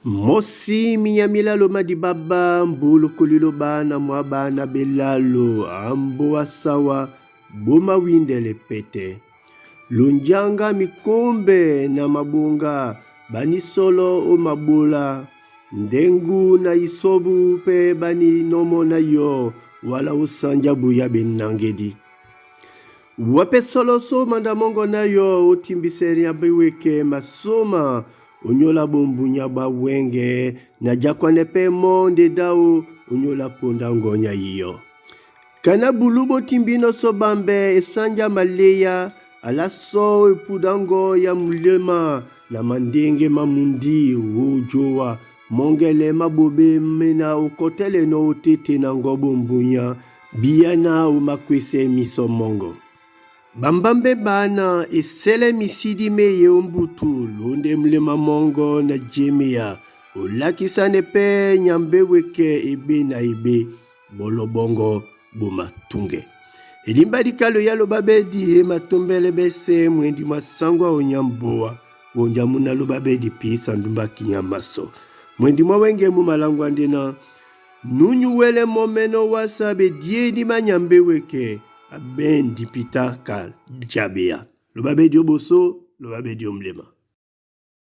Mosi miyamila loma di baba mbulu kulilo bana mwa bana belalo ambo asawa boma windele pete. Lunjanga mikombe na mabunga bani solo o mabula ndengu na isobu pe bani nomo na yo wala usanja buya benangedi. Wape solo so mandamongo na yo utimbiseri abiweke masoma unyola bombunya ba wenge na jakwane pe monde dao unyola ponda ngonya iyo. Kana bulubo timbino so bambe esanja maleya ala so pudango ya mulema na mandenge mamundi ujowa mongele mabobe mena ukotele no utete na ngobo mbunya biyana umakwese miso mongo. Bambambe bana esele misidi meye umbutu lunde mlema mongo na jemea ulakisane pe nyambe weke ebe na ebe bolobongo bumatunge. Elimba dikalo yalo babedi matombele bese mwendi masangwa onyamboa onjamuna lo babedi pisa ndumba kinyamaso mwendi mwawenge mumalangwa ndena nunyu wele momeno wasabe diedi manyambe weke abendi pitaka jabea lo babedi oboso lo babedi omlema.